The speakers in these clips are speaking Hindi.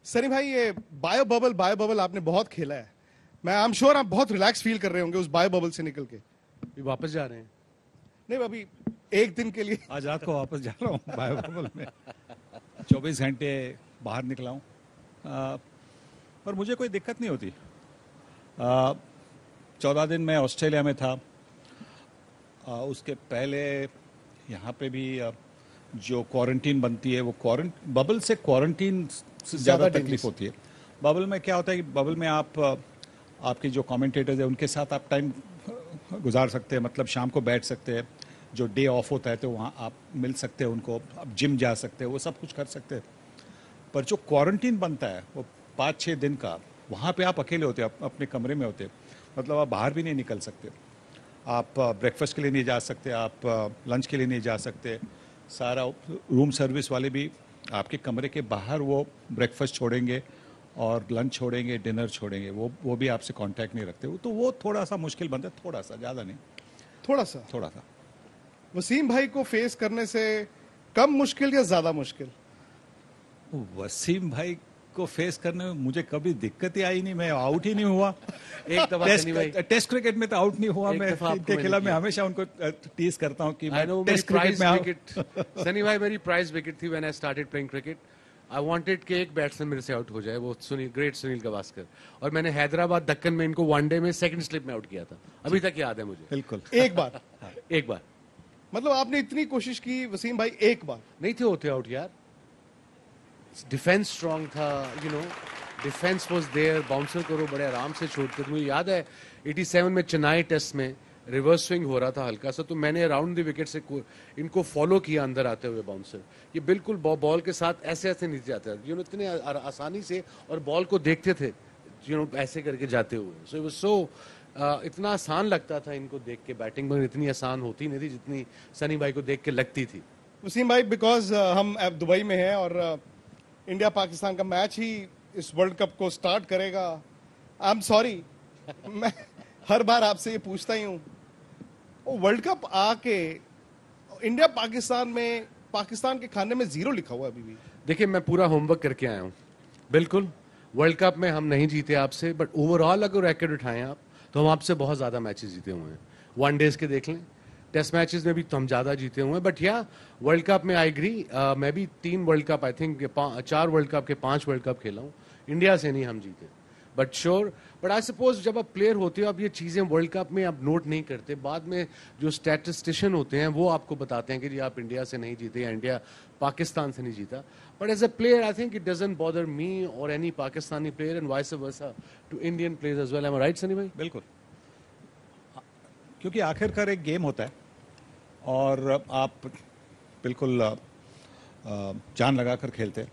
सनी भाई, ये बायो बबल आपने बहुत खेला है। मैं आई एम श्योर आप बहुत रिलैक्स फील कर रहे होंगे उस बायो बबल से निकल के। अभी वापस जा रहे हैं? नहीं, अभी एक दिन के लिए। आज रात को वापस जा रहा हूँ बायो बबल में। 24 घंटे बाहर निकला हूँ, पर मुझे कोई दिक्कत नहीं होती। 14 दिन मैं ऑस्ट्रेलिया में था। उसके पहले यहाँ पे भी जो क्वारंटीन बनती है वो बबल से क्वारंटीन से ज़्यादा तकलीफ होती है। बबल में क्या होता है कि बबल में आपके जो कमेंटेटर्स हैं उनके साथ आप टाइम गुजार सकते हैं, मतलब शाम को बैठ सकते हैं। जो डे ऑफ होता है तो वहाँ आप मिल सकते हैं उनको, आप जिम जा सकते हैं, वो सब कुछ कर सकते हैं। पर जो क्वारंटीन बनता है वो 5-6 दिन का, वहाँ पे आप अकेले होते हैं, अपने कमरे में होते हैं, मतलब आप बाहर भी नहीं निकल सकते। आप ब्रेकफास्ट के लिए नहीं जा सकते, आप लंच के लिए नहीं जा सकते। सारा रूम सर्विस वाले भी आपके कमरे के बाहर वो ब्रेकफास्ट छोड़ेंगे और लंच छोड़ेंगे, डिनर छोड़ेंगे, वो भी आपसे कांटेक्ट नहीं रखते। तो वो थोड़ा सा मुश्किल बनता है, थोड़ा सा, ज़्यादा नहीं, थोड़ा सा। वसीम भाई को फेस करने से कम मुश्किल या ज्यादा मुश्किल? वसीम भाई को फेस करने में मुझे कभी दिक्कत ही आई नहीं। मैं आउट ही नहीं हुआ एक दफा टेस्ट क्रिकेट में तो आउट नहीं हुआ मैं। इनके खिलाफ मैं हमेशा उनको टीज करता हूँ कि मैं टेस्ट क्रिकेट में सनी भाई मेरी प्राइज विकेट थी when I started playing cricket. I wanted कि एक बैट्समैन मेरे से आउट हो जाए, वो ग्रेट सुनील गावस्कर। और मैंने हैदराबाद दक्कन में इनको वनडे में सेकंड स्लिप में आउट किया था, अभी तक याद है मुझे। बिल्कुल, एक बार। एक बार मतलब आपने इतनी कोशिश की वसीम भाई, एक बार नहीं थे होते आउट यार। डिफेंस स्ट्रांग था, डिफेंस वाज देयर, बाउंसर करो बड़े आराम से छोड़ते थे। मुझे याद है 87 में चेन्नई टेस्ट में रिवर्स स्विंग हो रहा था हल्का सा, तो मैंने अराउंड द विकेट से इनको फॉलो किया अंदर आते हुए बाउंसर। ये बिल्कुल बॉल के साथ ऐसे ऐसे नीचे जाते थे, इतने आसानी से, और बॉल को देखते थे ऐसे करके जाते हुए। सो इट वाज सो इतना आसान लगता था इनको देख के। बैटिंग में इतनी आसान होती नहीं थी जितनी सनी भाई को देख के लगती थी। वसीम भाई, बिकॉज हम अब दुबई में हैं और इंडिया पाकिस्तान का मैच ही इस वर्ल्ड कप को स्टार्ट करेगा। आई एम सॉरी, मैं हर बार आपसे ये पूछता ही हूँ, वर्ल्ड कप आके इंडिया पाकिस्तान में पाकिस्तान के खाने में 0 लिखा हुआ है अभी भी। देखिए, मैं पूरा होमवर्क करके आया हूँ। बिल्कुल, वर्ल्ड कप में हम नहीं जीते आपसे, बट ओवरऑल अगर रैकेट उठाएं आप तो हम आपसे बहुत ज्यादा मैचेस जीते हुए हैं। वनडेज के देख लें, टेस्ट मैचेस में भी तो हम ज्यादा जीते हुए हैं। बट या वर्ल्ड कप में आई एग्री, मैं भी 3 world cup, I think 4 world cup के 5 वर्ल्ड कप खेला हूँ। इंडिया से नहीं हम जीते, but sure. But I suppose जब आप प्लेयर होते हो, आप ये चीजें वर्ल्ड कप में आप नोट नहीं करते। बाद में जो स्टैटिस्टिशियन होते हैं वो आपको बताते हैं कि जी आप इंडिया से नहीं जीते या इंडिया पाकिस्तान से नहीं जीता। But as a player I think it doesn't bother me or any Pakistani player and vice versa to Indian players as well. Am I right Sunny भाई? बिल्कुल, क्योंकि आखिरकार एक गेम होता है और आप बिल्कुल जान लगाकर खेलते हैं।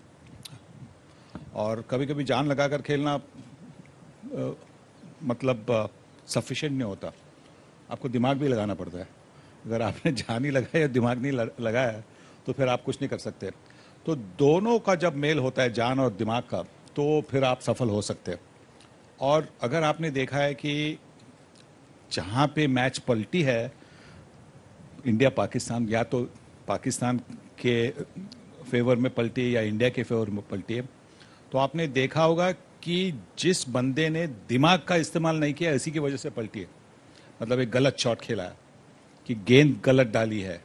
और कभी कभी जान लगाकर खेलना मतलब सफिशिएंट नहीं होता, आपको दिमाग भी लगाना पड़ता है। अगर आपने जान ही लगाया या दिमाग नहीं लगाया तो फिर आप कुछ नहीं कर सकते। तो दोनों का जब मेल होता है, जान और दिमाग का, तो फिर आप सफल हो सकते हैं। और अगर आपने देखा है कि जहाँ पे मैच पलटी है इंडिया पाकिस्तान, या तो पाकिस्तान के फेवर में पलटी है या इंडिया के फेवर में पलटी है, तो आपने देखा होगा कि जिस बंदे ने दिमाग का इस्तेमाल नहीं किया इसी की वजह से पलटी है। मतलब एक गलत शॉट खेला है कि गेंद गलत डाली है,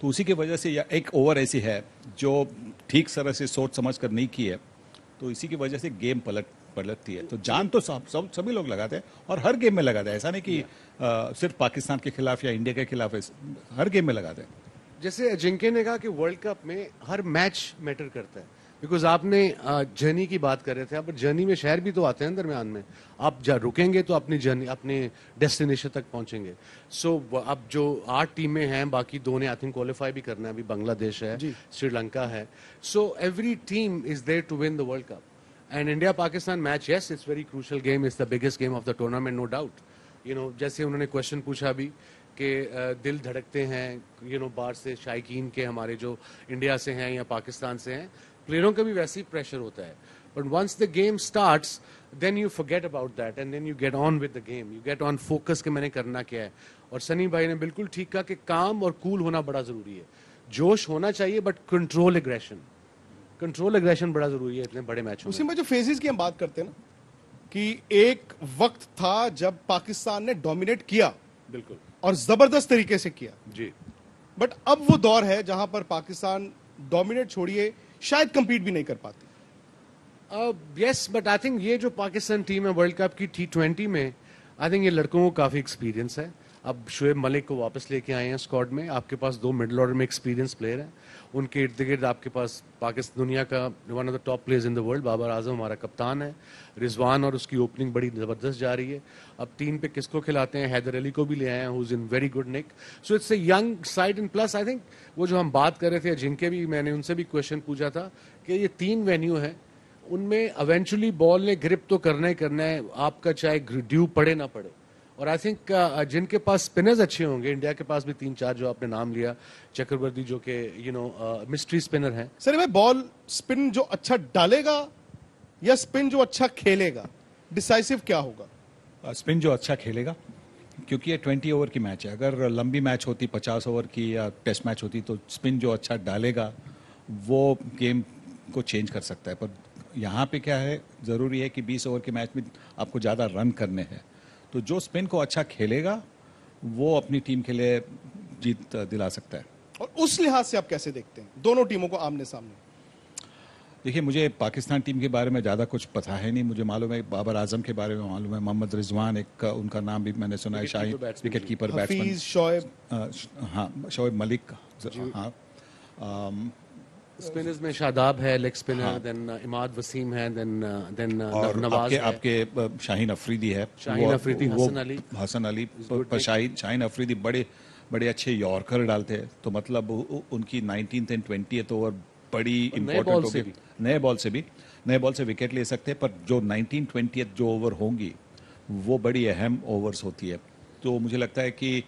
तो उसी की वजह से, या एक ओवर ऐसी है जो ठीक तरह से सोच समझ कर नहीं की है, तो इसी की वजह से गेम पलटती है। तो जान तो सभी लोग लगाते हैं और हर गेम में लगाते हैं। ऐसा नहीं कि सिर्फ पाकिस्तान के खिलाफ या इंडिया के खिलाफ, हर गेम में लगाते हैं। जैसे अजिंक्य ने कहा कि वर्ल्ड कप में हर मैच मैटर करता है, बिकॉज आपने जर्नी की बात कर रहे थे, आप जर्नी में शहर भी तो आते हैं दरमियान में। आप रुकेंगे तो अपनी जर्नी, अपने डेस्टिनेशन तक पहुंचेंगे। सो अब जो 8 टीमें हैं, बाकी 2 ने आई थिंक क्वालिफाई भी करना है। अभी बांग्लादेश है, श्रीलंका है। So every team is there to win the world cup. And India Pakistan match, yes it's very crucial game, it's the biggest game of the tournament, no doubt. जैसे उन्होंने क्वेश्चन पूछा अभी कि दिल धड़कते हैं बाहर से शायकीन के, हमारे जो इंडिया से हैं या पाकिस्तान से हैं, प्लेयरों का भी वैसे ही प्रेशर होता है। But once the game starts then you forget about that and then you get on with the game, you get on focus कि मैंने करना क्या है। और सनी भाई ने बिल्कुल ठीक कहा कि काम और कूल होना बड़ा जरूरी है। जोश होना चाहिए but control aggression. Control aggression बड़ा जरूरी है इतने बड़े मैचों उसी में। में जो फेजेस की हम बात करते हैं ना, कि एक वक्त था जब पाकिस्तान ने डोमिनेट किया बिल्कुल और जबरदस्त तरीके से किया, जी। बट अब वो दौर है जहां पर पाकिस्तान डोमिनेट छोड़िए शायद कंपीट भी नहीं कर पाती। यस, बट आई थिंक ये जो पाकिस्तान टीम है वर्ल्ड कप की T20 में, आई थिंक ये लड़कों को काफी एक्सपीरियंस है। अब शोएब मलिक को वापस लेके आए हैं स्क्वाड में, आपके पास 2 मिडिल ऑर्डर में एक्सपीरियंस प्लेयर हैं, उनके इर्द गिर्द आपके पास पाकिस्तान दुनिया का one of the top players in the world Babar Azam हमारा कप्तान है, रिजवान, और उसकी ओपनिंग बड़ी जबरदस्त जा रही है। अब 3 पे किसको खिलाते हैं, हैदर अली को भी ले आए हैं, who is in very good nick, so it's a young side. And plus I think वो जो हम बात कर रहे थे, जिनके भी मैंने उनसे भी क्वेश्चन पूछा था कि ये 3 वेन्यू है, उनमें इवेंचुअली बॉल ने ग्रिप तो करना ही करना है, आपका चाहे ड्यू पड़े ना पड़े। और आई थिंक जिनके पास स्पिनर्स अच्छे होंगे, इंडिया के पास भी 3-4 जो आपने नाम लिया, चक्रवर्ती जो कि मिस्ट्री स्पिनर हैं। सर भाई, बॉल स्पिन जो अच्छा डालेगा या स्पिन जो अच्छा खेलेगा, डिसाइसिव क्या होगा? स्पिन जो अच्छा खेलेगा, क्योंकि ये 20 ओवर की मैच है। अगर लंबी मैच होती 50 ओवर की या टेस्ट मैच होती तो स्पिन जो अच्छा डालेगा वो गेम को चेंज कर सकता है। पर यहाँ पे क्या है, ज़रूरी है कि 20 ओवर के मैच में आपको ज़्यादा रन करने हैं, तो जो स्पिन को अच्छा खेलेगा वो अपनी टीम के लिए जीत दिला सकता है। और उस लिहाज से आप कैसे देखते हैं दोनों टीमों को आमने सामने? देखिए, मुझे पाकिस्तान टीम के बारे में ज़्यादा कुछ पता है नहीं। मुझे मालूम है बाबर आजम के बारे में मालूम है, मोहम्मद रिजवान एक उनका नाम भी मैंने सुना है, शाही wicket keeper batsman, Hafeez, Shoaib, हाँ शोएब मलिक, हाँ। स्पिनर्स में शादाब है, leg spinner, then Imad Wasim है, देन और नवाज है, आपके शाहीन अफरीदी है, शाहीन अफरीदी, हसन अली पर शाहीन अफरीदी बड़े अच्छे यॉर्कर डालते हैं, तो मतलब उनकी 19th एंड 20th ओवर बड़ी इंपॉर्टेंट होगी। नए बॉल से विकेट ले सकते हैं, पर जो 19-20th जो ओवर होंगी वो बड़ी अहम ओवर्स होती है। तो मुझे लगता है कि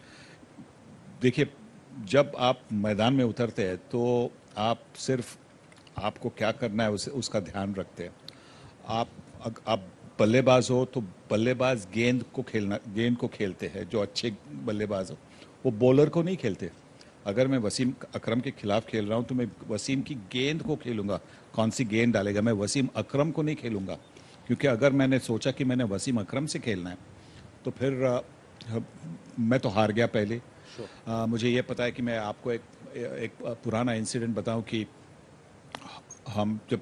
देखिए, जब आप मैदान में उतरते हैं तो आप सिर्फ आपको क्या करना है उसका ध्यान रखते हैं। आप बल्लेबाज हो तो बल्लेबाज गेंद को खेलते हैं। जो अच्छे बल्लेबाज हो वो बॉलर को नहीं खेलते। अगर मैं वसीम अकरम के खिलाफ खेल रहा हूं तो मैं वसीम की गेंद को खेलूंगा, कौन सी गेंद डालेगा, मैं वसीम अकरम को नहीं खेलूंगा। क्योंकि अगर मैंने सोचा कि मैंने वसीम अकरम से खेलना है तो फिर मैं तो हार गया पहले। मुझे ये पता है कि मैं आपको एक पुराना इंसिडेंट बताऊं कि हम जब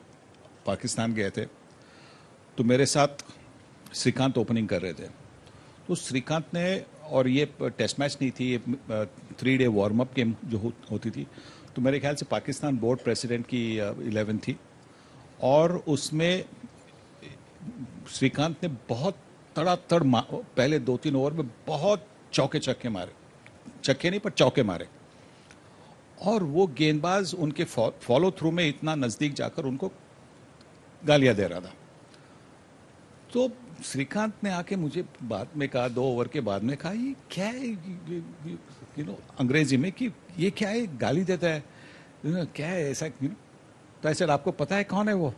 पाकिस्तान गए थे तो मेरे साथ श्रीकांत ओपनिंग कर रहे थे। तो श्रीकांत ने, और ये टेस्ट मैच नहीं थी, ये 3 डे वार्म अप गेम जो होती थी, तो मेरे ख्याल से पाकिस्तान बोर्ड प्रेसिडेंट की 11 थी, और उसमें श्रीकांत ने बहुत तड़ातड़ पहले 2-3 ओवर में बहुत चौके मारे, छक्के नहीं पर चौके मारे, और वो गेंदबाज उनके फॉलो थ्रू में इतना नजदीक जाकर उनको गालियां दे रहा था। तो श्रीकांत ने आके मुझे बाद में कहा, 2 ओवर के बाद में कहा, ये क्या है, अंग्रेजी में, कि ये क्या है, गाली देता है, क्या है ऐसा, तो ऐसे आपको पता है कौन है वो?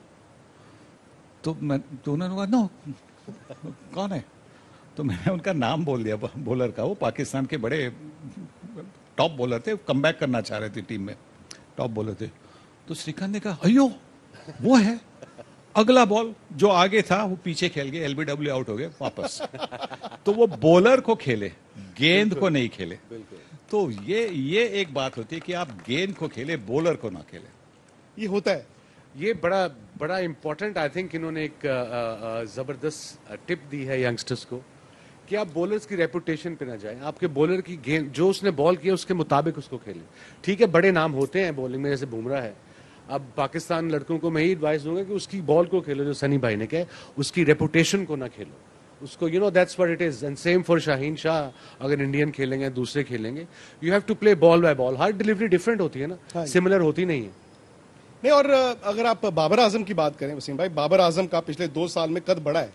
तो उन्होंने कहा नो, कौन है? तो मैंने उनका नाम बोल दिया बॉलर का। वो पाकिस्तान के बड़े टॉप बॉलर थे, कमबैक करना चाह रहे थे टीम में, टॉप बॉलर थे। तो श्रीकांत ने कहा अयो वो है। अगला बॉल जो आगे था वो पीछे खेल गए, एलबीडब्ल्यू आउट हो गए वापस। तो वो बॉलर को खेले, गेंद को नहीं खेले। तो ये एक बात होती है कि आप गेंद को खेले, बॉलर को ना खेले। ये होता है, ये बड़ा इंपॉर्टेंट, आई थिंक इन्होंने एक जबरदस्त टिप दी है यंगस्टर्स को कि आप बॉलर्स की रेपुटेशन पे ना जाएं, आपके बॉलर की गेंद जो उसने बॉल किया उसके मुताबिक उसको खेलें। ठीक है, बड़े नाम होते हैं बॉलिंग में, जैसे बुमराह है। अब पाकिस्तान लड़कों को मैं ही एडवाइस दूंगा कि उसकी बॉल को खेलो, जो सनी भाई ने कहा, उसकी रेपुटेशन को ना खेलो उसको, that's what it is. And same for Shaheen Shah, अगर इंडियन खेलेंगे दूसरे खेलेंगे, you have to play ball by ball. हर डिलीवरी डिफरेंट होती है ना, सिमिलर होती नहीं है। नहीं, और अगर आप बाबर आजम की बात करें वसीम भाई, बाबर आजम का पिछले 2 साल में कद बढ़ा है,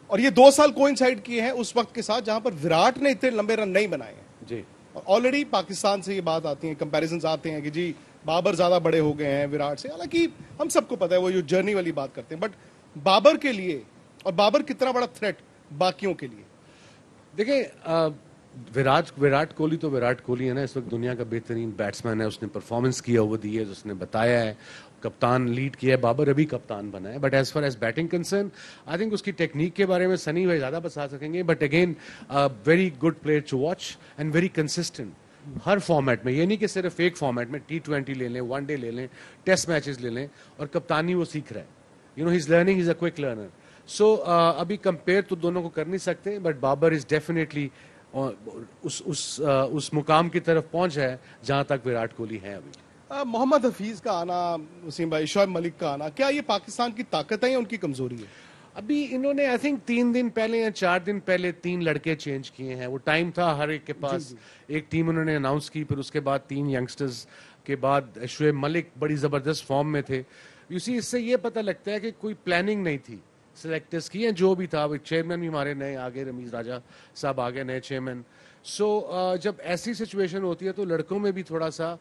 और ये 2 साल कोइंसाइड किए हैं उस वक्त के साथ जहां पर विराट ने इतने लंबे रन नहीं बनाए हैं जी। और ऑलरेडी पाकिस्तान से ये बात आती है, कंपैरिजंस आते हैं कि जी बाबर ज्यादा बड़े हो गए हैं विराट से। हालांकि हम सबको पता है वो जो जर्नी वाली बात करते हैं, बट बाबर के लिए, और बाबर कितना बड़ा थ्रेट बाकियों के लिए? देखिए, विराट कोहली तो विराट कोहली है ना, इस वक्त दुनिया का बेहतरीन बैट्समैन है, उसने परफॉर्मेंस किया ओवर द इयर्स, उसने बताया है, कप्तान लीड किया है, बाबर अभी कप्तान बना है। But as far as batting concern, I think उसकी टेक्निक के बारे में सनी भाई ज्यादा बता सकेंगे, but again very good player to watch and very consistent हर फॉर्मेट में। ये नहीं कि सिर्फ एक फॉर्मेट में, T20 ले लें, वनडे ले लें, टेस्ट मैचेस ले लें, और कप्तानी वो सीख रहा है। You know, he is learning, he is a quick learner. So अभी कंपेयर तो दोनों को कर नहीं सकते, बट बाबर इज डेफिनेटली उस मुकाम की तरफ पहुंच है जहां तक विराट कोहली है अभी। मोहम्मद हफीज का आना, वसीम भाई, शोएब मलिक का आना, क्या ये पाकिस्तान की ताकत है या उनकी कमजोरी है? अभी इन्होंने आई थिंक 3 दिन पहले या 4 दिन पहले 3 लड़के चेंज किए हैं। वो टाइम था हर एक के पास। एक टीम उन्होंने अनाउंस की, फिर उसके बाद 3 यंगस्टर्स के बाद शोएब मलिक बड़ी जबरदस्त फॉर्म में थे। यू सी, इससे ये पता लगता है कि कोई प्लानिंग नहीं थी सिलेक्टर्स की, या जो भी था। चेयरमैन भी हमारे नए आ गए, रमीज राजा साहब आ गए नए चेयरमैन। सो जब ऐसी सिचुएशन होती है तो लड़कों में भी थोड़ा सा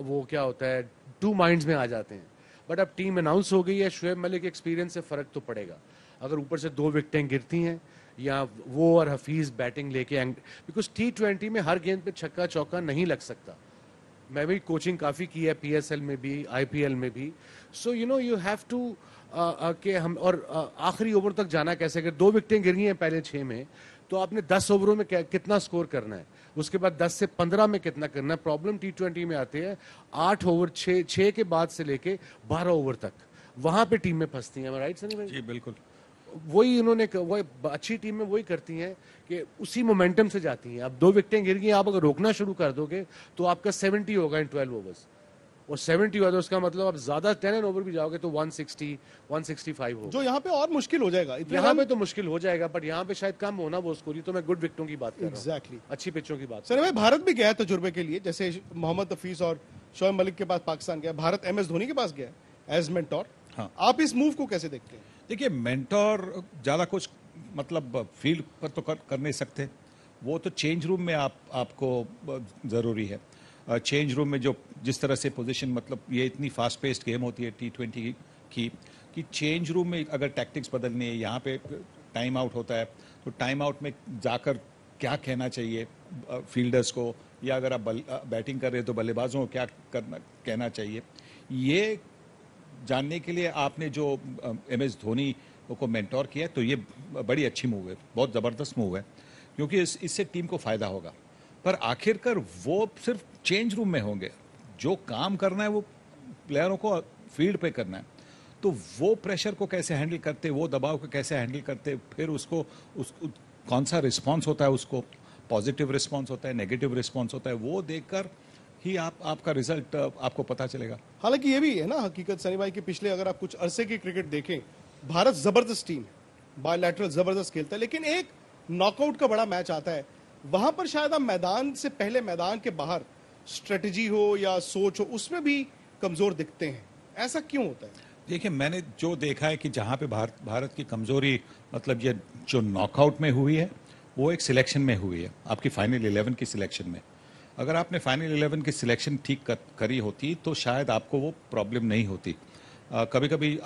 वो क्या होता है, 2 माइंड्स में आ जाते हैं। बट अब टीम अनाउंस हो गई है, शोएब मलिक एक्सपीरियंस से फर्क तो पड़ेगा। अगर ऊपर से 2 विकेटें गिरती हैं, या वो और हफीज बैटिंग लेके, बिकॉज T20 में हर गेंद पे छक्का चौका नहीं लग सकता। मैं भी कोचिंग काफ़ी की है, PSL में भी, IPL में भी। So you know, you have to कि हम, और आखिरी ओवर तक जाना कैसे। अगर 2 विकेटें गिर गई हैं पहले 6 में, तो आपने 10 ओवरों में कितना स्कोर करना है, उसके बाद 10 से 15 में कितना करना है। प्रॉब्लम T20 में आती है 8 ओवर 6 के बाद से लेके 12 ओवर तक, वहां पे टीमें फंसती हैं। राइट सनी भाई? जी बिल्कुल। वही उन्होंने, वही अच्छी टीम में वही करती हैं कि उसी मोमेंटम से जाती हैं। अब 2 विकेटें गिर गई, आप अगर रोकना शुरू कर दोगे तो आपका 70 होगा इन 12 ओवर्स, और 70 हुआ तो उसका मतलब आप ज्यादा 10 ओवर भी जाओगे तो 160 165 हो, जो यहाँ पे और मुश्किल हो जाएगा। यहाँ पे तो मुश्किल हो जाएगा, बट यहाँ पे शायद कम होना वो स्कोर। तो मैं गुड विकेटों की बात कर रहा हूँ, एग्जैक्टली, अच्छी पिचों की बात। सर भाई, भारत भी गया है तजुर्बे के लिए, जैसे मोहम्मद हफीज और शोएब मलिक के पास पाकिस्तान गया, भारत MS धोनी के पास गया एज मेंटोर। हाँ। आप इस मूव को कैसे देखते हैं? देखिए, मेंटोर ज़्यादा कुछ मतलब फील्ड पर तो कर नहीं सकते, वो तो चेंज रूम में आपको ज़रूरी है। चेंज रूम में जो जिस तरह से पोजीशन, मतलब ये इतनी फास्ट पेस्ड गेम होती है T20 की कि चेंज रूम में अगर टैक्टिक्स बदलनी है, यहाँ पे टाइम आउट होता है, तो टाइम आउट में जाकर क्या कहना चाहिए फील्डर्स को, या अगर आप बैटिंग कर रहे हैं तो बल्लेबाजों को क्या कहना चाहिए, ये जानने के लिए आपने जो MS धोनी को मेंटोर किया, तो ये बड़ी अच्छी मूव है, बहुत ज़बरदस्त मूव है, क्योंकि इससे टीम को फ़ायदा होगा। पर आखिरकार वो सिर्फ चेंज रूम में होंगे, जो काम करना है वो प्लेयरों को फील्ड पे करना है। तो वो प्रेशर को कैसे हैंडल करते, वो दबाव को कैसे हैंडल करते, फिर उसको कौन सा रिस्पॉन्स होता है, उसको पॉजिटिव रिस्पॉन्स होता है, नेगेटिव रिस्पॉन्स होता है, वो देखकर ही आपका रिजल्ट आपको पता चलेगा। हालांकि ये भी है ना हकीकत सनी भाई, कि पिछले अगर आप कुछ अरसे की क्रिकेट देखें, भारत जबरदस्त टीम, बायलैटरल जबरदस्त खेलता है, लेकिन एक नॉकआउट का बड़ा मैच आता है, वहां पर शायद आप मैदान से पहले, मैदान के बाहर स्ट्रेटजी हो या सोच हो, उसमें भी कमजोर दिखते हैं। ऐसा क्यों होता है? देखिए, मैंने जो देखा है कि जहाँ पे भारत की कमजोरी, मतलब ये जो नॉकआउट में हुई है, वो एक सिलेक्शन में हुई है, आपकी फाइनल 11 की सिलेक्शन में। अगर आपने फाइनल 11 की सिलेक्शन ठीक करी होती तो शायद आपको वो प्रॉब्लम नहीं होती। कभी कभी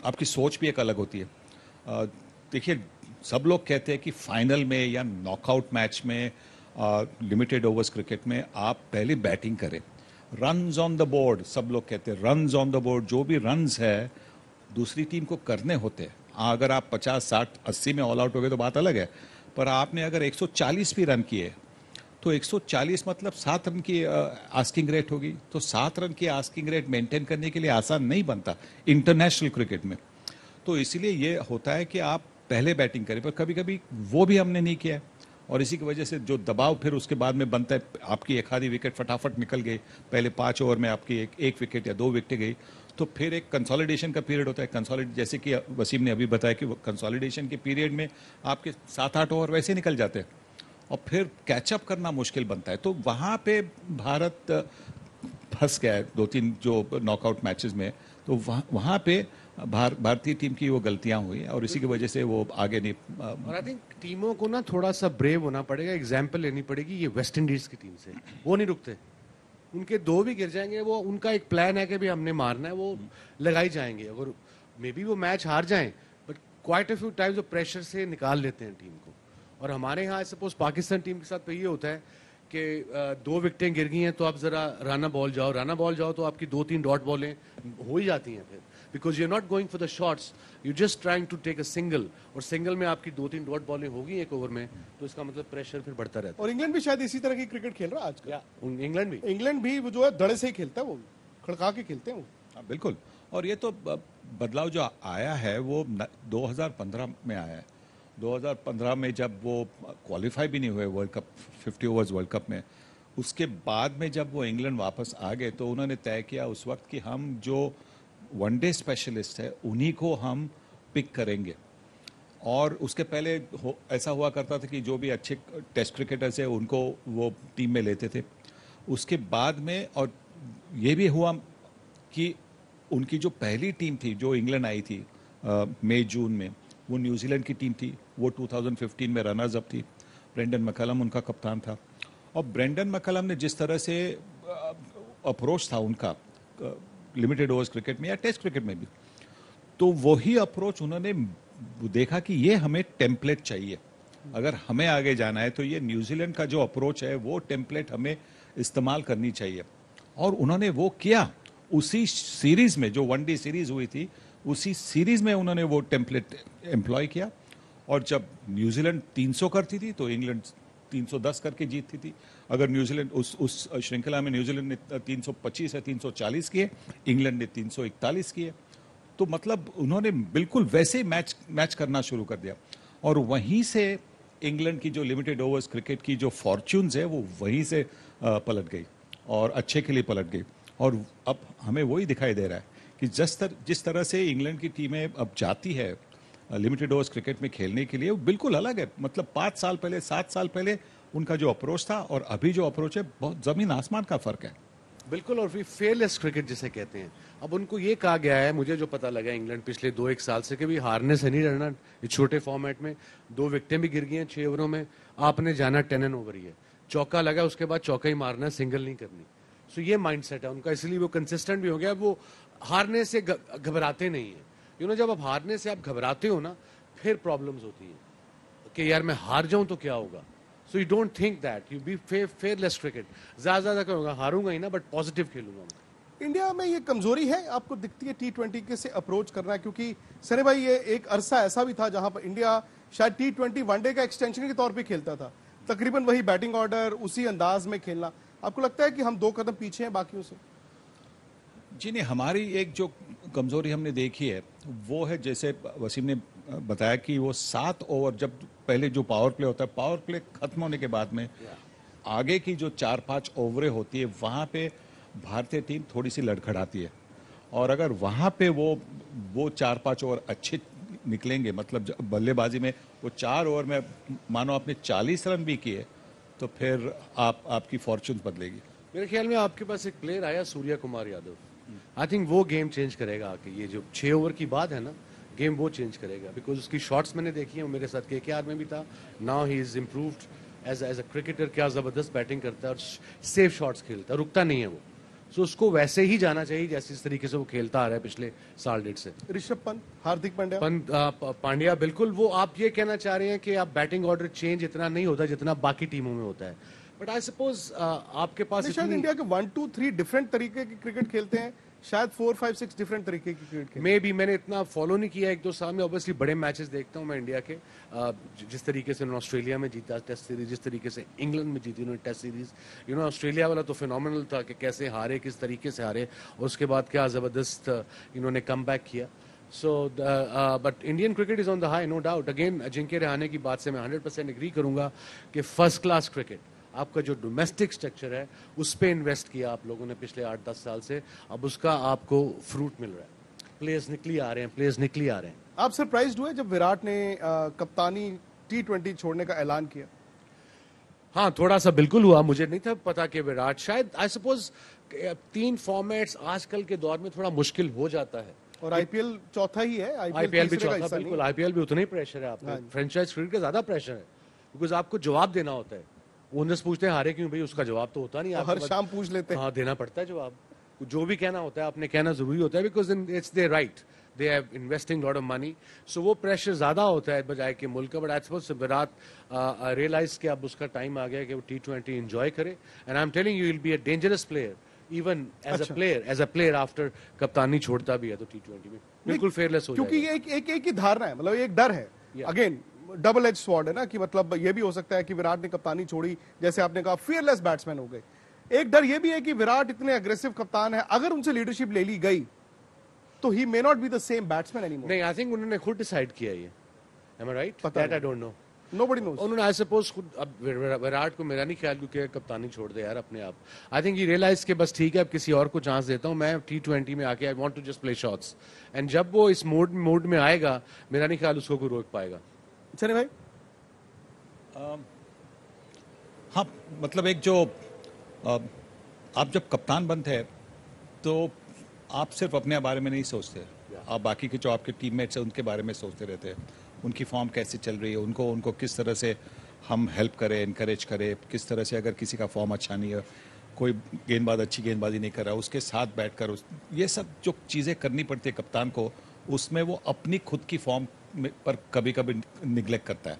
आपकी सोच भी एक अलग होती है। देखिए, सब लोग कहते हैं कि फाइनल में या नॉकआउट मैच में, लिमिटेड ओवर्स क्रिकेट में, आप पहले बैटिंग करें, रन्स ऑन द बोर्ड, सब लोग कहते हैं रन्स ऑन द बोर्ड, जो भी रन्स है दूसरी टीम को करने होते हैं। अगर आप 50, 60, 80 में ऑल आउट हो गए तो बात अलग है, पर आपने अगर 140 भी रन किए तो 140 मतलब 7 रन की आस्किंग रेट होगी, तो 7 रन की आस्किंग रेट मेंटेन करने के लिए आसान नहीं बनता इंटरनेशनल क्रिकेट में। तो इसीलिए ये होता है कि आप पहले बैटिंग करें, पर कभी कभी वो भी हमने नहीं किया है, और इसी की वजह से जो दबाव फिर उसके बाद में बनता है, आपकी एक आधी विकेट फटाफट निकल गई, पहले 5 ओवर में आपकी एक विकेट या 2 विकेटें गई, तो फिर एक कंसोलिडेशन का पीरियड होता है। जैसे कि वसीम ने अभी बताया कि कंसोलिडेशन के पीरियड में आपके 7-8 ओवर वैसे निकल जाते हैं, और फिर कैचअप करना मुश्किल बनता है। तो वहाँ पे भारत फंस गया है 2-3 जो नॉकआउट मैचेस में, तो वहाँ पे भारतीय टीम की वो गलतियां हुई, और इसी की वजह से वो आगे नहीं। और आई थिंक टीमों को ना थोड़ा सा ब्रेव होना पड़ेगा, एग्जाम्पल लेनी पड़ेगी ये वेस्ट इंडीज की टीम से। वो नहीं रुकते, उनके 2 भी गिर जाएंगे, वो उनका एक प्लान है कि भी हमने मारना है, वो लगाई जाएंगे। अगर मे बी वो मैच हार जाएं, but quite a few times वो प्रेशर से निकाल लेते हैं टीम को, और हमारे यहाँ सपोज पाकिस्तान टीम के साथ तो ये होता है कि 2 विकेटें गिर गई हैं तो आप जरा राना बॉल जाओ तो आपकी 2-3 डॉट बॉलें हो ही जाती हैं फिर, because you are not going for the shots, you just trying to take a single, और सिंगल में आपकी 2-3 डॉट बॉलें होगी एक ओवर में, तो इसका मतलब प्रेशर फिर बढ़ता रहता और इंग्लैंड भी शायद इसी तरह की क्रिकेट खेल रहा है आजकल। है। इंग्लैंड भी वो जो है धड़े से ही खेलता है, वो खड़का के खेलते हैं वो। हाँ, बिल्कुल। और ये तो बदलाव जो आया है वो 2015 में आया है। 2015 में जब वो क्वालिफाई भी नहीं हुए world cup, 50 overs world cup में, उसके बाद में जब वो इंग्लैंड वापस आ गए तो उन्होंने तय किया उस वक्त कि हम जो वनडे स्पेशलिस्ट है उन्हीं को हम पिक करेंगे। और उसके पहले ऐसा हुआ करता था कि जो भी अच्छे टेस्ट क्रिकेटर्स है उनको वो टीम में लेते थे। उसके बाद में और ये भी हुआ कि उनकी जो पहली टीम थी जो इंग्लैंड आई थी मई जून में, वो न्यूजीलैंड की टीम थी। वो 2015 में रनर्स अप थी। ब्रेंडन मैकलम उनका कप्तान था। और ब्रेंडन मैकलम ने जिस तरह से अप्रोच था उनका लिमिटेड ओवर्स क्रिकेट में या टेस्ट क्रिकेट में भी, तो वही अप्रोच उन्होंने देखा कि ये हमें टेम्पलेट चाहिए। अगर हमें आगे जाना है तो ये न्यूजीलैंड का जो अप्रोच है वो टेम्पलेट हमें इस्तेमाल करनी चाहिए। और उन्होंने वो किया। उसी सीरीज में जो वनडे सीरीज हुई थी, उसी सीरीज में उन्होंने वो टेम्पलेट एम्प्लॉय किया। और जब न्यूजीलैंड 300 करती थी तो इंग्लैंड 310 करके जीतती थी। अगर न्यूजीलैंड उस श्रृंखला में न्यूजीलैंड ने 325 या 340 किए, इंग्लैंड ने 341 किए, तो मतलब उन्होंने बिल्कुल वैसे मैच करना शुरू कर दिया। और वहीं से इंग्लैंड की जो लिमिटेड ओवर्स क्रिकेट की जो फॉर्च्यून्स है वो वहीं से पलट गई और अच्छे के लिए पलट गई। और अब हमें वही दिखाई दे रहा है कि जिस तरह से इंग्लैंड की टीमें अब जाती है लिमिटेड ओवर्स क्रिकेट में खेलने के लिए, वो बिल्कुल अलग है। मतलब 5 साल पहले 7 साल पहले उनका जो अप्रोच था और अभी जो अप्रोच है, बहुत जमीन आसमान का फर्क है। बिल्कुल। और फिर फेयरलेस क्रिकेट जिसे कहते हैं, अब उनको ये कहा गया है, मुझे जो पता लगा इंग्लैंड पिछले 2-1 साल से, कि भी हारने से नहीं डरना। इस छोटे फॉर्मेट में 2 विकेटें भी गिर गई हैं 6 ओवरों में, आपने जाना 10 एंड ओवर ही है, चौका लगा उसके बाद चौका ही मारना है, सिंगल नहीं करनी। सो ये माइंडसेट है उनका, इसलिए वो कंसिस्टेंट भी हो गया। वो हारने से घबराते नहीं है। यू नो, जब आप हारने से आप घबराते हो ना, फिर प्रॉब्लम्स होती है कि यार मैं हार जाऊं तो क्या होगा। So you don't think that, you be fearless cricket. ज्यादा करूंगा, हारूंगा ही ना, बट पॉजिटिव खेलूंगा मैं। इंडिया में ये कमजोरी है आपको दिखती है T20 के से अप्रोच करना? क्योंकि सरे भाई, ये एक अरसा ऐसा भी था जहां पर इंडिया शायद T20 वनडे का एक्सटेंशन के तौर पे खेलता था, तकरीबन वही बैटिंग ऑर्डर, उसी अंदाज में खेलना। आपको लगता है कि हम 2 कदम पीछे हैं बाकियों से? जी नहीं, हमारी एक जो कमजोरी हमने देखी है वो है, जैसे वसीम ने बताया कि वो 7 ओवर, जब पहले जो पावर प्ले होता है, पावर प्ले खत्म होने के बाद में आगे की जो 4-5 ओवरें होती है, वहां पे भारतीय टीम थोड़ी सी लड़खड़ाती है। और अगर वहां पे वो 4-5 ओवर अच्छे निकलेंगे, मतलब बल्लेबाजी में वो 4 ओवर में मानो आपने 40 रन भी किए, तो फिर आपकी फॉर्चून बदलेगी। मेरे ख्याल में आपके पास एक प्लेयर आया, सूर्य कुमार यादव। आई थिंक वो गेम चेंज करेगा आके। ये जो 6 ओवर की बात है ना, गेम वो चेंज करेगा, बिकॉज उसकी शॉट्स मैंने देखी है, वो मेरे साथ KKR में भी था। Now he is improved as a cricketer. क्या जबरदस्त बैटिंग करता है और सेफ शॉट्स खेलता है, रुकता नहीं है वो। सो उसको वैसे ही जाना चाहिए जैसे इस तरीके से वो खेलता आ रहा है पिछले साल 1.5 से। ऋषभ पंत, हार्दिक पांड्या, बिल्कुल। वो आप ये कहना चाह रहे हैं कि आप बैटिंग ऑर्डर चेंज इतना नहीं होता जितना बाकी टीमों में होता है, बट आई सपोज आपके पास शायद इंडिया के 1, 2, 3 डिफरेंट तरीके की क्रिकेट खेलते हैं, शायद 4, 5, 6 डिफरेंट तरीके की क्रिकेट खेलते हैं। मे भी मैंने इतना फॉलो नहीं किया 1-2 साल में। ऑब्वियसली बड़े मैचेस देखता हूँ मैं इंडिया के, जिस तरीके से उन्होंने ऑस्ट्रेलिया में जीता टेस्ट सीरीज, जिस तरीके से इंग्लैंड में जीती उन्होंने test series. You know, Australia वाला तो फिनोमिनल था कि कैसे हारे, किस तरीके से हारे, और उसके बाद क्या जबरदस्त इन्होंने कम बैक किया। So but Indian cricket is on the high, no doubt. Again Ajinkya Rahane की बात से मैं 100% एग्री करूंगा कि फर्स्ट क्लास क्रिकेट, आपका जो डोमेस्टिक स्ट्रक्चर है उस पर इन्वेस्ट किया आप लोगों ने पिछले 8-10 साल से, अब उसका आपको फ्रूट मिल रहा है। प्लेयर्स निकली आ रहे हैं। आप सरप्राइज्ड हुए जब विराट ने कप्तानी T20 छोड़ने का ऐलान किया? हाँ, थोड़ा सा बिल्कुल हुआ। मुझे नहीं था पता कि विराट, शायद आई सपोज 3 फॉर्मेट्स आजकल के दौर में थोड़ा मुश्किल हो जाता है। और IPL चौथा ही है, IPL भी चौथा, बिल्कुल। IPL भी उतना ही प्रेशर है आपका, फ्रेंचाइज क्रिकेट का ज्यादा प्रेशर है, बिकॉज आपको जवाब देना होता है। ओनर्स पूछते हैं हारे क्यों भाई, उसका जवाब तो होता नहीं, हर शाम पूछ लेते हैं। हाँ, देना पड़ता है जवाब। जो भी कहना होता है आपने कहना जरूरी होता है, because it's there right. They have investing lot of money, so वो प्रेशर ज्यादा होता है बजाय के मुल्क का. But I suppose Virat realise कि अब उसका टाइम आ गया कि वो T20 एंजॉय करे. And I am telling you will be a dangerous player even as a player after कप्तानी छोड़ता भी है तो T20 में बिल्कुल फेयरलेस हो जाएगा. क्योंकि ये एक ही धारणा है, मतलब एक डर है. अगेन डबल एज स्वॉर्ड है ना, कि मतलब ये भी हो सकता है कि विराट ने कप्तानी छोड़ी, जैसे आपने कहा फियरलेस बैट्समैन हो गए. एक डर ये भी है कि विराट इतने अग्रेसिव कप्तान है, अगर उनसे लीडरशिप ले ली गई तो he may not be the same batsman anymore. नहीं, आई थिंक उन्होंने खुद डिसाइड किया ये. Am I right? That I don't know. Nobody knows. उन्होंने आई सपोज खुद, अब विराट को मेरा नहीं ख्याल क्योंकि कप्तानी छोड़ दे यार अपने आप. आई थिंक ये रियलाइज के बस ठीक है अब किसी और को चांस देता हूँ मैं T20 में आके. I want to just play shots. एंड जब वो इस मोड में आएगा मेरा नहीं ख्याल उसको कोई रोक पाएगा. सनी भाई हाँ, मतलब एक जो आप जब कप्तान बनते हैं तो आप सिर्फ अपने बारे में नहीं सोचते, आप बाकी के जो आपके टीममेट्स हैं उनके बारे में सोचते रहते हैं. उनकी फॉर्म कैसे चल रही है, उनको किस तरह से हम हेल्प करें, इनकरेज करें, किस तरह से अगर किसी का फॉर्म अच्छा नहीं है, कोई गेंदबाज अच्छी गेंदबाजी नहीं कर रहा, उसके साथ बैठकर ये सब जो चीज़ें करनी पड़ती है कप्तान को, उसमें वो अपनी खुद की फॉर्म पर कभी कभी निगलेक्ट करता है.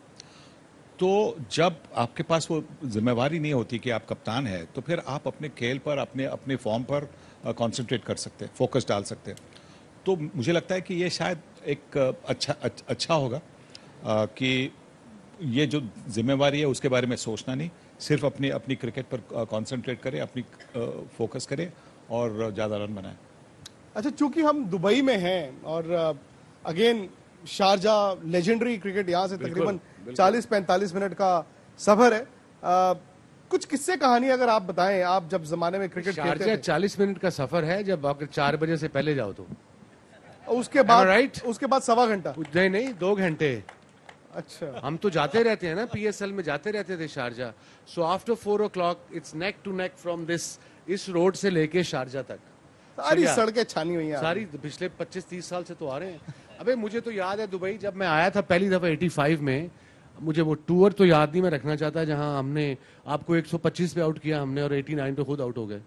तो जब आपके पास वो जिम्मेवारी नहीं होती कि आप कप्तान हैं, तो फिर आप अपने खेल पर, अपने फॉर्म पर कंसंट्रेट कर सकते हैं, फोकस डाल सकते हैं. तो मुझे लगता है कि ये शायद एक अच्छा होगा कि ये जो जिम्मेवारी है उसके बारे में सोचना नहीं, सिर्फ अपनी क्रिकेट पर कंसंट्रेट करें, अपनी फोकस करें और ज़्यादा रन बनाएं. अच्छा, चूंकि हम दुबई में हैं और अगेन शारजाह लेजेंडरी क्रिकेट, यहाँ से तकरीबन 40-45 मिनट का सफर है. कुछ किस्से कहानी अगर आप बताएं, आप जब जमाने में क्रिकेट खेलते थे. 40 मिनट का सफर है जब आप 4 बजे से पहले जाओ तो. उसके बाद सवा घंटा नहीं 2 घंटे. अच्छा, हम तो जाते रहते हैं ना, PSL में जाते रहते थे शारजा. So after 4 o'clock it's neck to neck from इस रोड से लेके शारजा तक. सारी सड़कें छानी हुई हैं, सारी पिछले 25-30 साल से तो आ रहे हैं. अबे मुझे तो याद है दुबई जब मैं आया था पहली दफा 85 में, मुझे वो टूर तो याद नहीं मैं रखना चाहता जहां हमने आपको 125 पे आउट किया हमने और 89 पे खुद आउट हो गए.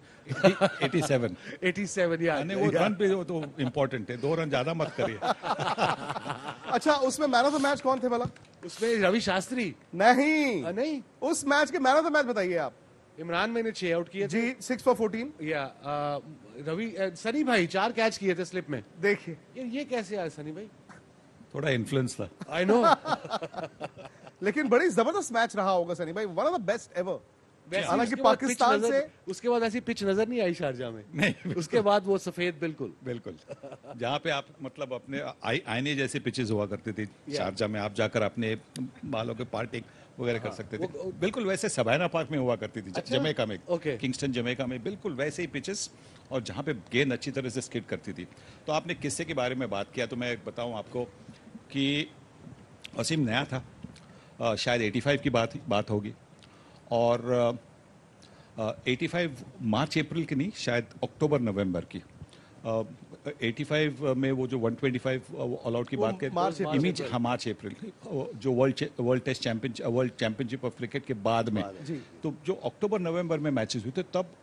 87 यार. वो रन पे तो इम्पोर्टेंट है, 2 रन ज्यादा मत करिए. अच्छा, उसमें मैन ऑफ द मैच कौन थे भला? उसमें रवि शास्त्री. नहीं, उस मैच के मैन ऑफ द मैच बताइए आप. इमरान मैंने 6 आउट किए जी, 6 for 14. या रवि सनी भाई 4 कैच किए थे स्लिप में. देखिए ये कैसे आया सनी भाई? थोड़ा इन्फ्लुएंस था. I know. लेकिन बड़ी जबरदस्त मैच रहा होगा सनी भाई, one of the best ever. हालांकि पाकिस्तान से उसके बाद ऐसी पिच नजर नहीं आई शारजा में. नहीं, उसके बाद वो सफेद बिल्कुल जहाँ पे आप मतलब अपने आईने जैसे पिचेस हुआ करते थे शारजा में, आप जाकर अपने बालों के पार्टी वगैरह कर सकते थे. बिल्कुल वैसे सबाना पार्क में हुआ करती थी. अच्छा? जमैका में, किंगस्टन जमैका में बिल्कुल वैसे ही पिचेस, और जहाँ पे गेंद अच्छी तरह से स्किड करती थी. तो आपने किस्से के बारे में बात किया तो मैं बताऊं आपको कि वसीम नया था, शायद 85 की बात होगी, और 85 मार्च अप्रैल की नहीं, शायद अक्टूबर नवंबर की. 85 में वो जो 125 ऑल आउट की बात करें, मार्च अप्रैल, जो वर्ल्ड चैंपियनशिप ऑफ क्रिकेट के बाद में. तो जो अक्टूबर नवंबर में मैचेस हुए थे तब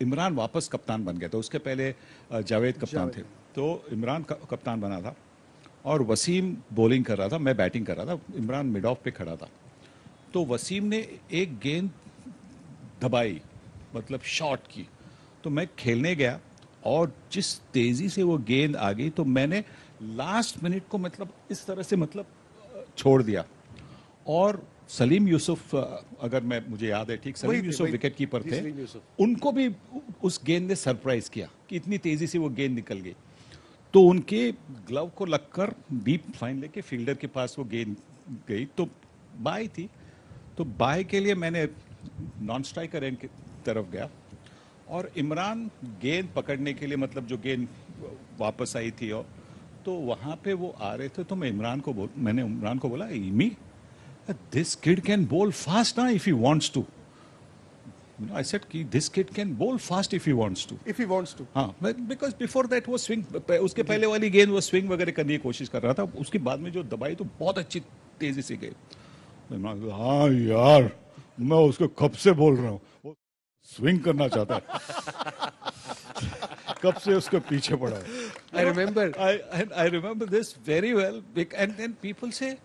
इमरान वापस कप्तान बन गया था. उसके पहले जावेद कप्तान थे, तो इमरान कप्तान बना था और वसीम बॉलिंग कर रहा था, मैं बैटिंग कर रहा था, इमरान मिड ऑफ पे खड़ा था. तो वसीम ने एक गेंद दबाई, मतलब शॉट की, तो मैं खेलने गया और जिस तेजी से वो गेंद आ गई तो मैंने लास्ट मिनट को मतलब इस तरह से मतलब छोड़ दिया. और सलीम यूसुफ, अगर मुझे याद है ठीक, सलीम यूसुफ विकेट कीपर थे, उनको भी उस गेंद ने सरप्राइज किया कि इतनी तेजी से वो गेंद निकल गई. तो उनके ग्लव को लगकर डीप फाइन लेके फील्डर के पास वो गेंद गई, तो बाय थी. तो बाय के लिए मैंने नॉन स्ट्राइकर एंड की तरफ गया और इमरान गेंद पकड़ने के लिए, मतलब जो गेंद वापस आई थी, और तो वहां पे वो आ रहे थे, तो मैंने इमरान को बोला, Immy, this kid can bowl fast ना if he wants to. I said कि this kid can bowl fast if he wants to. If he wants to. हाँ, because before that वो swing, उसके पहले वाली गेंद वो swing वगैरह करने की कोशिश कर रहा था. उसके बाद में जो दबाई तो बहुत अच्छी तेजी से गई. हाँ यार, मैं उसको कब से बोल रहा हूँ, वो स्विंग करना चाहता है. कब से उसके पीछे पड़ा है. I remember. I remember this very well. And then people say,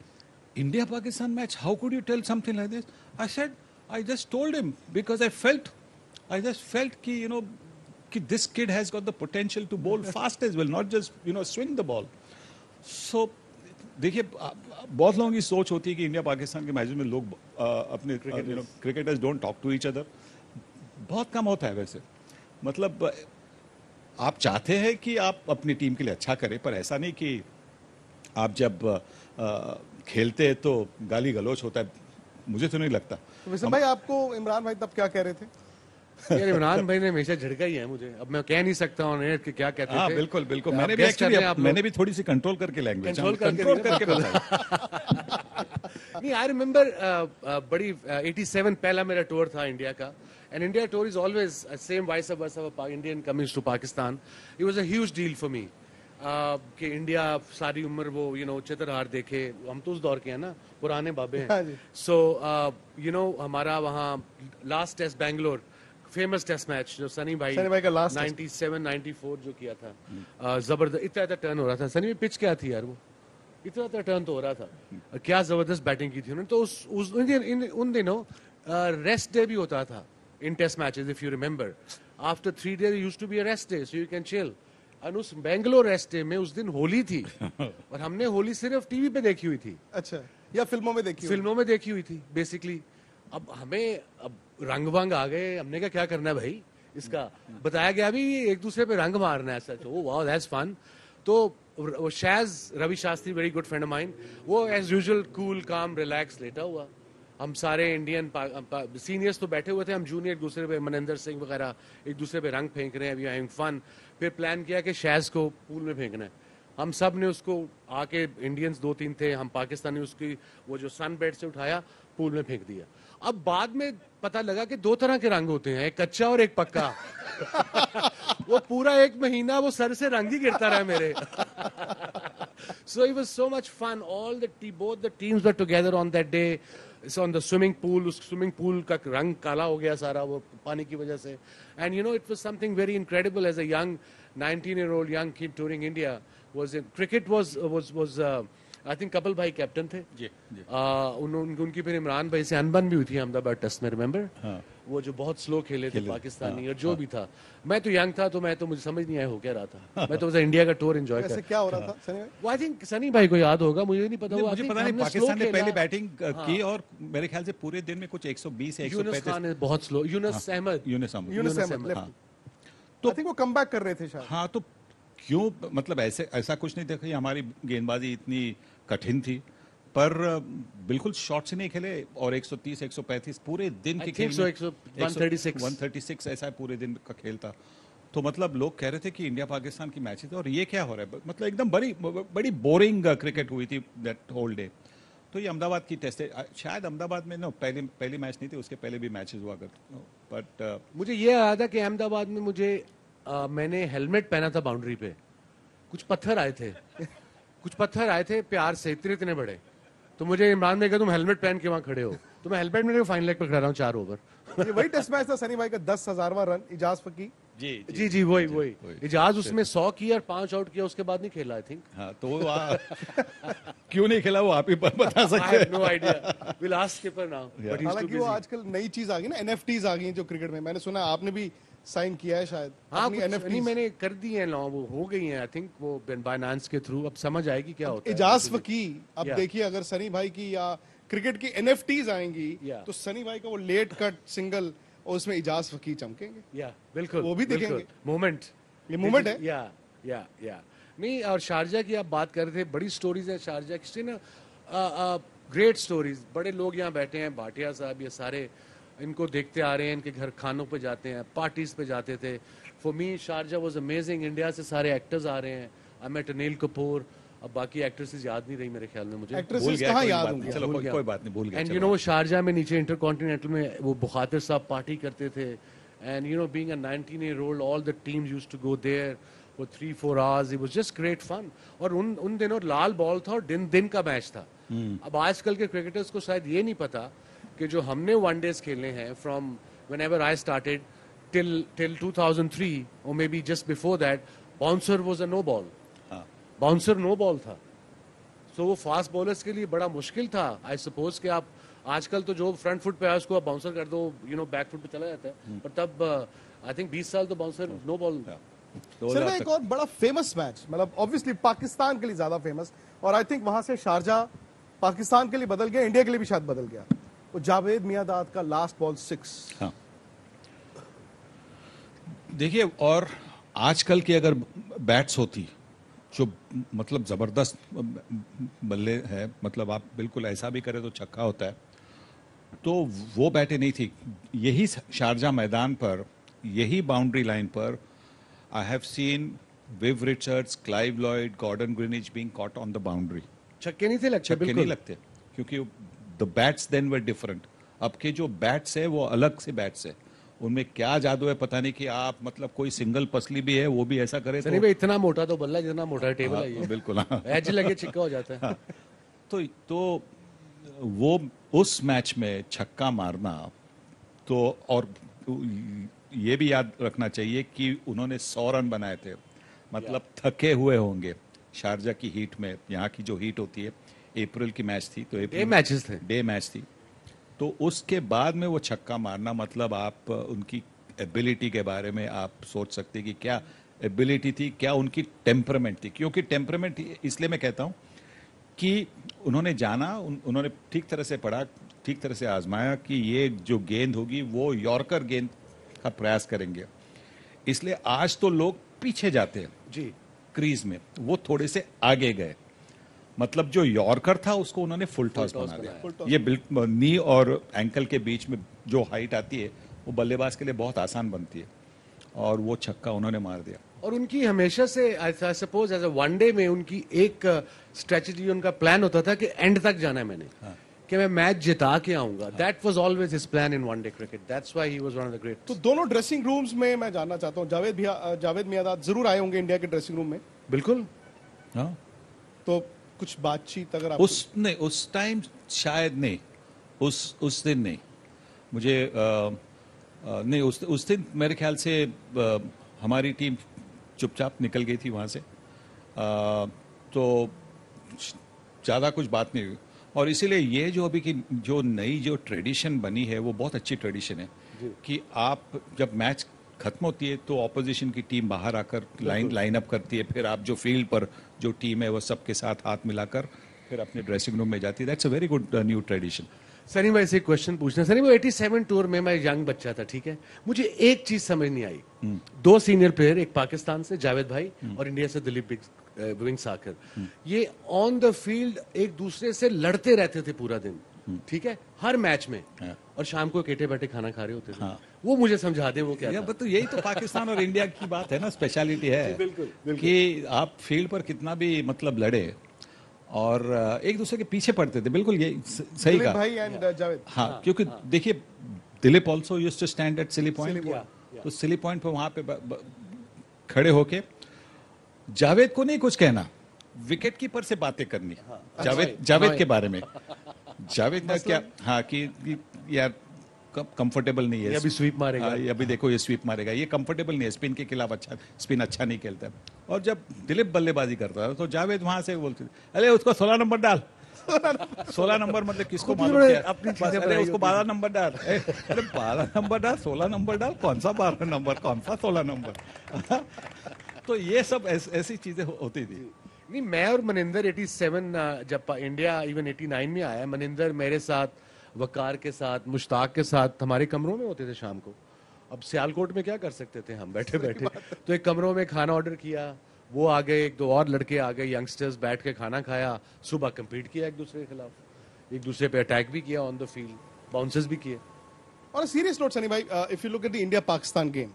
India-Pakistan match, how could you tell something like this? I said, I just told him because I just felt कि, you know, कि this kid has got the potential to bowl fast as well, not just, you know, swing the ball. So, देखिए बहुत लोगों की सोच होती है कि इंडिया पाकिस्तान के मैचेस में लोग अपने cricketers don't talk to each other. बहुत कम होता है वैसे. मतलब आप चाहते हैं कि आप अपनी टीम के लिए अच्छा करें, पर ऐसा नहीं कि आप जब खेलते हैं तो गाली गलौच होता है. मुझे तो नहीं लगता. वैसे भाई आपको इमरान भाई तब क्या कह रहे थे? यार इमरान भाई ने हमेशा झिड़का ही है मुझे. अब मैं कह नहीं सकता हूँ कि क्या कहते हाँ थे. बिल्कुल बिल्कुल. आप मैंने भी guess कर रहे हैं आप एक्चुअली मैंने भी थोड़ी सी कंट्रोल करके लैंग्वेज कंट्रोल करके बताया. नहीं, आई रिमेम्बर बड़ी 87 पहला मेरा टूर था इंडिया का. And India tour is always same vice versa Indian coming to Pakistan. It was a huge deal for me कि इंडिया सारी उम्र वो यू नो चित्रहार देखे. हम तो उस दौर के हैं ना, पुराने बाबे हैं. सो यू नो हमारा वहाँ last test Bangalore famous test match जो सनी भाई का लास्ट 97 94 जो किया था, जबरदस्त. इतना टर्न हो रहा था. सनी में पिच क्या थी यार, वो इतना टर्न तो हो रहा था. क्या जबरदस्त बैटिंग की थी उन्होंने. तो उन दिनों रेस्ट डे भी होता था in test matches. If you remember after 3 days used to be a rest day so you can chill. और उस बेंगलोर रेस्ट डे में उस दिन होली थी और हमने होली सिर्फ टीवी पे देखी हुई थी. अच्छा, या फिल्मों में देखी हुई थी बेसिकली. अब हमें अब रंग वंग आ गए. हमने कहा क्या करना है भाई इसका. बताया गया भी एक दूसरे पे रंग मारना है. सच ओ वाओ दैट्स फन. तो वो Shaz Ravi Shastri very good friend of mine, वो as usual cool calm relax लेटा हुआ. हम सारे इंडियन सीनियर्स तो बैठे हुए थे, हम जूनियर एक दूसरे पे मनिंदर सिंह वगैरह एक दूसरे पे रंग फेंक रहे हैं. We having fun. फिर प्लान किया कि शैज को पूल में फेंकना है. हम सब ने उसको आके इंडियंस 2-3 थे, हम पाकिस्तानी उसकी वो जो सन बेड से उठाया पूल में फेंक दिया. अब बाद में पता लगा कि 2 तरह के रंग होते हैं, एक कच्चा और एक पक्का. वो पूरा 1 महीना वो सर से रंग ही गिरता रहा मेरे. So it was so much fun. Both the teams were together on that day. It's on the swimming pool. उस swimming pool का रंग काला हो गया सारा वो पानी की वजह से. And you know it was something very incredible as a young 19-year-old young kid touring India. Cricket was I think Kapil भाई कैप्टन थे. जी जी. उनकी फिर इमरान भाई से अनबन भी हुई थी अहमदाबाद टेस्ट में. रिमेम्बर हाँ. वो जो बहुत स्लो खेले थे पाकिस्तानी. और जो भी था, मैं तो यंग था तो मैं तो मुझे समझ नहीं आया हो क्या रहा था. मैं तो बस इंडिया का टूर एंजॉय कर. क्या हो रहा था सनी भाई? वो आई थिंक सनी भाई को याद होगा, मुझे नहीं पता. मुझे पता नहीं. पाकिस्तान ने पहले बैटिंग की और मेरे ख्याल से पूरे दिन में कुछ 120 या 135 बहुत स्लो. यूनुस अहमद तो आई थिंक वो कम बैक कर रहे थे शायद. हाँ, तो क्यों, मतलब ऐसा कुछ नहीं देखा. हमारी गेंदबाजी इतनी कठिन थी, पर बिल्कुल शॉट से नहीं खेले. और 130 135 पूरे दिन के खेल में 136 ऐसा पूरे दिन का खेल था. तो मतलब लोग कह रहे थे कि इंडिया पाकिस्तान की मैच थी और ये क्या हो रहा है. मतलब एकदम बड़ी बोरिंग क्रिकेट हुई थी दैट होल डे. तो ये अहमदाबाद की टेस्ट है शायद. अहमदाबाद में पहली मैच नहीं थी, उसके पहले भी मैचेस हुआ करते. बट मुझे ये याद है कि अहमदाबाद में मैंने हेलमेट पहना था बाउंड्री पे. कुछ पत्थर आए थे प्यार से इतने बड़े. तो मुझे इमरान ने कहा तुम हेलमेट पहन के वहां खड़े हो. तो मैं हेलमेट में फाइनल लेग पे खड़ा रहा हूँ 4 ओवर. ये वही टेस्ट मैच था सनी भाई का 10,000वां रन इजाज फकी. जी वही इजाज उसमें 100 किया और 5 आउट किया. उसके बाद नहीं खेला आई थिंक. हाँ, तो क्यों नहीं खेला वो आप ही बता सकते हैं. No idea. Will ask keeper now. हालांकि वो आजकल नई चीज आ गई ना, एनएफटीज आ गई जो क्रिकेट में. मैंने सुना आपने भी साइन किया है शायद. हाँ, नहीं मैंने कर दी है. वो हो गई है आई थिंक वो बाइनांस के थ्रू. अब समझ आएगी क्या होता है. इजाज फकी अब देखिए, अगर सनी भाई की या क्रिकेट की एनएफटीज आएंगी तो सनी भाई का वो लेट कट सिंगल और उसमें इजाज फकी चमकेंगे. या बिल्कुल वो भी दिखेंगे. मोमेंट है. या नहीं. और शारजा की आप बात कर रहे थे, बड़ी स्टोरीज है शारजा की ना. Great stories. बड़े लोग यहाँ बैठे हैं, भाटिया साहब, ये सारे इनको देखते आ रहे हैं. इनके घर खानों पे जाते हैं, पार्टीज पे जाते थे. For me Sharjah was amazing. India से सारे एक्टर्स आ रहे हैं. I met Anil Kapoor. अब बाकी एक्ट्रेसेस याद नहीं रही मेरे ख्याल में. मुझे एक्ट्रेसेस कहाँ याद होंगी. चलो कोई बात नहीं, भूल गया. एंड यू नो शारजा में नीचे इंटरकॉन्टिनेंटल में वो बुखातिर साहब पार्टी करते थे. And you know being a 19-year-old all the teams used to go there for 3-4 hours. It was just great fun. और उन दिनों लाल बॉल था और दिन का मैच था. अब आजकल के क्रिकेटर्स को शायद ये नहीं पता कि जो हमने वनडेज खेले हैं from whenever I started till 2003 और maybe just before that, bouncer was a no ball, हाँ बाउंसर नो बॉल था। सो वो फास्ट बॉलर्स के लिए बड़ा मुश्किल था। आई सपोज कि आप आजकल तो जो फ्रंट फुट पे है उसको आप बाउंसर कर दो, बैक फुट पे चला जाता है, पर तब आई थिंक 20 साल तो बाउंसर नो बॉल। सर एक और बड़ा फेमस मैच, मतलब ऑब्वियसली पाकिस्तान के लिए ज्यादा फेमस, और आई थिंक वहां से शारजा पाकिस्तान के लिए बदल गया, इंडिया के लिए भी शायद बदल गया, वो जावेद मियांदाद का लास्ट बॉल 6। हाँ देखिए, और आजकल की अगर बैट्स होती जो मतलब जबरदस्त बल्ले है, मतलब आप बिल्कुल ऐसा भी करें तो छक्का होता है, तो वो बैटें नहीं थी। यही शारजा मैदान पर, यही बाउंड्री लाइन पर I have seen Viv Richards, Clive Lloyd, Gordon Greenidge being caught on the boundary. छक्के नहीं थे लगते, छक्के नहीं बिल्कुल लगते, क्योंकि the bats then were different. अब के जो बैट्स है वो अलग से बैट्स है, उनमें क्या जादू है पता नहीं, कि आप मतलब कोई सिंगल पसली भी है वो भी ऐसा करे सनी भाई इतना मोटा तो बल्ला जितना मोटा टेबल है ये, बिल्कुल हाँ। एज लगे छिक्का हो जाता है। तो वो उस मैच में छक्का मारना, तो और ये भी याद रखना चाहिए कि उन्होंने 100 रन बनाए थे, मतलब थके हुए होंगे शारजा की हीट में। यहाँ की जो हीट होती है, अप्रैल की मैच थी, तो डे मैचेस थे, डे मैच थी, तो उसके बाद में वो छक्का मारना, मतलब आप उनकी एबिलिटी के बारे में आप सोच सकते हैं कि क्या एबिलिटी थी, क्या उनकी टेम्परामेंट थी। क्योंकि टेम्परामेंट इसलिए मैं कहता हूँ कि उन्होंने जाना, उन्होंने ठीक तरह से पढ़ा, ठीक तरह से आजमाया कि ये जो गेंद होगी वो यॉर्कर गेंद का प्रयास करेंगे, इसलिए आज तो लोग पीछे जाते हैं जी क्रीज में, वो थोड़े से आगे गए, मतलब जो यॉर्कर था उसको उन्होंने फुल टॉस बना दिया। ये बिल्कुल नी और एंकल के बीच में जो हाइट आती है वो बल्लेबाज के लिए बहुत आसान बनती है, और वो छक्का उन्होंने मार दिया। और उनकी हमेशा से I suppose as a one day में उनकी एक स्ट्रेटजी, उनका प्लान होता था कि एंड तक जाना है मैंने, कि मैं मैच जिता के आऊंगा। That was always his plan in one day cricket, that's why he was one of the great. तो दोनों ड्रेसिंग रूम्स में मैं जानना चाहता हूँ, जावेद मियांदाद जरूर आए होंगे इंडिया के ड्रेसिंग रूम में, बिल्कुल हाँ, तो कुछ बातचीत अगर आप उस टाइम शायद नहीं, उस दिन नहीं, मुझे नहीं, उस दिन मेरे ख्याल से हमारी टीम चुपचाप निकल गई थी वहाँ से, तो ज़्यादा कुछ बात नहीं हुई। और इसीलिए ये जो अभी की जो नई जो ट्रेडिशन बनी है वो बहुत अच्छी ट्रेडिशन है, कि आप जब मैच खत्म होती है तो ऑपोजिशन की टीम बाहर आकर लाइन अप करती है, फिर आप जो फील्ड पर जो टीम है वो सबके साथ हाथ मिलाकर फिर अपने ड्रेसिंग रूम में जाती है। That's a very good new tradition. Sunny भाई से एक क्वेश्चन पूछना। सनी वो 87 टूर में मैं यंग बच्चा था, ठीक है, मुझे एक चीज समझ नहीं आई। दो सीनियर प्लेयर, एक पाकिस्तान से जावेद भाई और इंडिया से दिलीप विंग साकर, ये ऑन द फील्ड एक दूसरे से लड़ते रहते थे पूरा दिन, ठीक है, हर मैच में, और शाम को अकेले बैठे खाना खा रहे होते थे। वो मुझे समझा दे वो क्या था। तो यही तो पाकिस्तान और इंडिया की बात है ना, स्पेशलिटी है बिल्कुल कि आप फील्ड पर कितना भी मतलब लड़े और एक दूसरे के पीछे पड़ते थे। बिल्कुल ये सही कहा भाई एंड जावेद। हाँ, क्योंकि देखिए Dilip also used to stand at silly point, तो सिली पॉइंट पर वहां पे खड़े होके जावेद को नहीं कुछ कहना, विकेट कीपर से बातें करनी, जावेद के बारे में। जावेद का क्या, हाँ, कि यार कंफर्टेबल नहीं है, अभी स्वीप मारेगा, अभी देखो ये स्वीप मारेगा, ये कंफर्टेबल नहीं है, स्पिन के खिलाफ स्पिन अच्छा नहीं खेलता है। और जब दिलीप बल्लेबाजी करता था तो जावेद वहां से बोलते, अरे उसको 16 नंबर डाल। 16 नंबर मतलब किसको मालूम क्या, अरे उसको 12 नंबर डाल, अरे 12 नंबर डाल, 16 नंबर डाल, कौन सा 12 नंबर, कौन सा 16 नंबर। तो ये सब ऐसी चीजें होती थी। नहीं, मैं और मनिंदर 87 जब इंडिया इवन 89 में आया, मनिंदर मेरे साथ, वकार के साथ, मुश्ताक के साथ हमारे कमरों में होते थे शाम को। अब सियालकोट में क्या कर सकते थे हम बैठे बैठे, तो एक कमरों में खाना ऑर्डर किया, वो आ गए, एक दो और लड़के आ गए, यंगस्टर्स, बैठ के खाना खाया, सुबह compete किया एक दूसरे के खिलाफ, एक दूसरे पे अटैक भी किया ऑन द फील्ड, बाउंसेस भी किए। On a serious note, Sunny bhai, if you look at the India-Pakistan game,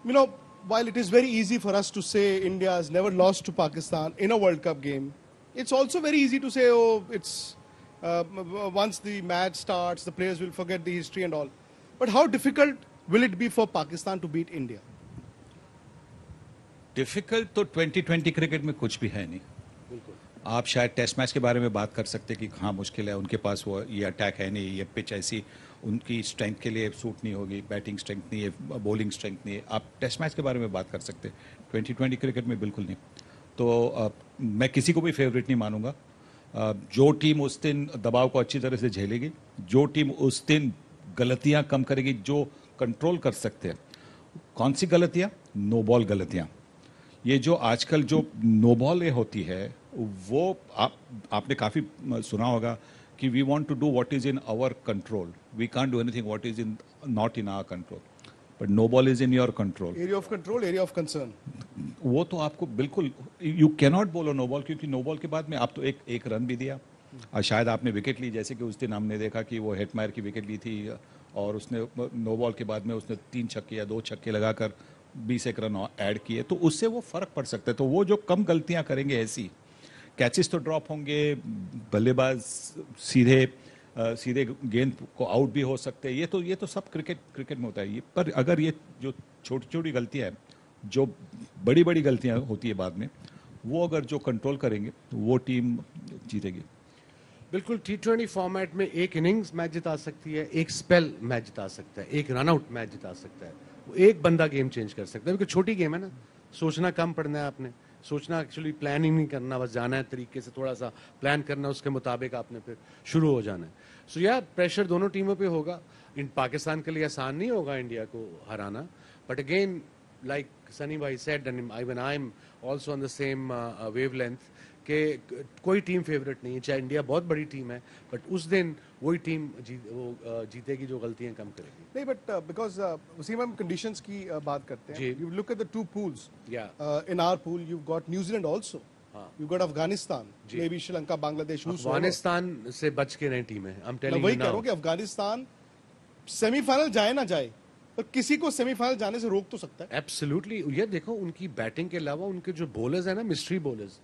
you know, while it is very easy for us to say India has never lost to Pakistan in a World Cup game, it's also very easy to say, oh, it's once the match starts, the players will forget the history and all. But how difficult will it be for Pakistan to beat India? Difficult तो 2020 क्रिकेट में कुछ भी है नहीं, आप शायद टेस्ट मैच के बारे में बात कर सकते कि हाँ मुश्किल है, उनके पास वो ये अटैक है नहीं, ये पिच ऐसी उनकी स्ट्रेंथ के लिए सूट नहीं होगी, बैटिंग स्ट्रेंथ नहीं है, बॉलिंग स्ट्रेंथ नहीं है। आप टेस्ट मैच के बारे में बात कर सकते, 2020 क्रिकेट में बिल्कुल नहीं। तो मैं किसी को भी फेवरेट नहीं मानूंगा। जो टीम उस दिन दबाव को अच्छी तरह से झेलेगी, जो टीम उस दिन गलतियां कम करेगी, जो कंट्रोल कर सकते हैं। कौन सी गलतियां? नो बॉल गलतियां। ये जो आजकल जो नो बॉल होती है वो आपने काफी सुना होगा कि we want to do what is in our control, we can't do anything what is in not in our control, but no ball is in your control. Area of control, area of concern. वो तो आपको बिल्कुल, यू कैनॉट बोलो नो बॉल, क्योंकि नो बॉल के बाद में आप तो एक रन भी दिया और शायद आपने विकेट ली, जैसे कि उस दिन हमने देखा कि वो हेटमायर की विकेट ली थी और उसने नो बॉल के बाद में उसने 3 छक्के या 2 छक्के लगाकर 20 एक रन ऐड किए, तो उससे वो फर्क पड़ सकता है। तो वो जो कम गलतियां करेंगे ऐसी, कैचेस तो ड्रॉप होंगे, बल्लेबाज सीधे गेंद को आउट भी हो सकते हैं, ये तो सब क्रिकेट में होता है। ये पर अगर ये जो छोटी छोटी गलतियां हैं, जो बड़ी बड़ी गलतियां होती है बाद में, वो अगर जो कंट्रोल करेंगे वो टीम जीतेगी। बिल्कुल, T20 फॉर्मेट में एक इनिंग्स मैच जिता सकती है, एक स्पेल मैच जिता सकता है, एक रनआउट मैच जिता सकता है, वो एक बंदा गेम चेंज कर सकता है। क्योंकि छोटी गेम है ना, सोचना कम पड़ना है आपने, सोचना एक्चुअली प्लानिंग नहीं करना, बस जाना है तरीके से, थोड़ा सा प्लान करना, उसके मुताबिक आपने फिर शुरू हो जाना है। सो या प्रेशर दोनों टीमों पे होगा। इन पाकिस्तान के लिए आसान नहीं होगा इंडिया को हराना, बट अगेन लाइक सनी भाई said and even I am also on the same wavelength कि कोई टीम फेवरेट नहीं है, चाहे इंडिया बहुत बड़ी टीम है, बट उस दिन वही टीम जीतेगी जो गलतियां कम करेगी। नहीं, बट बिकॉज वसीम, हम कंडीशंस की बात करते हैं। You look at the two pools, in our pool you got New Zealand also, you got Afghanistan, maybe Sri Lanka, Bangladesh. Afghanistan से बच के नहीं टीम है, I am telling you now. वही कह रहा हूं कि अफगानिस्तान सेमीफाइनल जाए ना जाए, पर किसी को सेमीफाइनल जाने से रोक तो सकता है। एब्सोल्युटली। ये देखो, उनकी बैटिंग के अलावा उनके जो बॉलर्स है ना, मिस्ट्री बॉलर्स,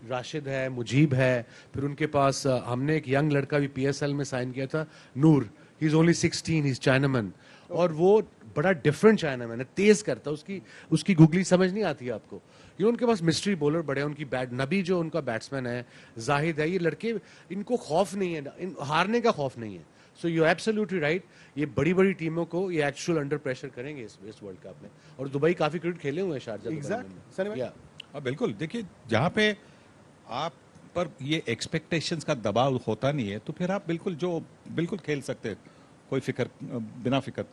राशिद है, मुजीब है, फिर उनके पास हमने एक यंग लड़का भी PSL में साइन किया था, Noor, he is only 16, he is chinaman, और वो बड़ा डिफरेंट चाइनामैन है, तेज करता है, उसकी गुगली समझ नहीं आती है आपको। ये उनके पास मिस्ट्री बॉलर बड़े हैं, उनकी नबी जो उनका बैट्समैन है, जाहिद है, ये लड़के, इनको खौफ नहीं है, हारने का खौफ नहीं है। सो यू एब्सोल्युटली राइट, ये बड़ी बड़ी टीमों को ये एक्चुअल अंडर प्रेशर करेंगे इस वर्ल्ड कप में। और दुबई काफी क्रिकेट खेले हुए हैं, शारजा। बिल्कुल, देखिए जहाँ पे आप पर ये एक्सपेक्टेशंस का दबाव होता नहीं है, तो फिर आप बिल्कुल खेल सकते हैं, कोई फिक्र, बिना फिक्र।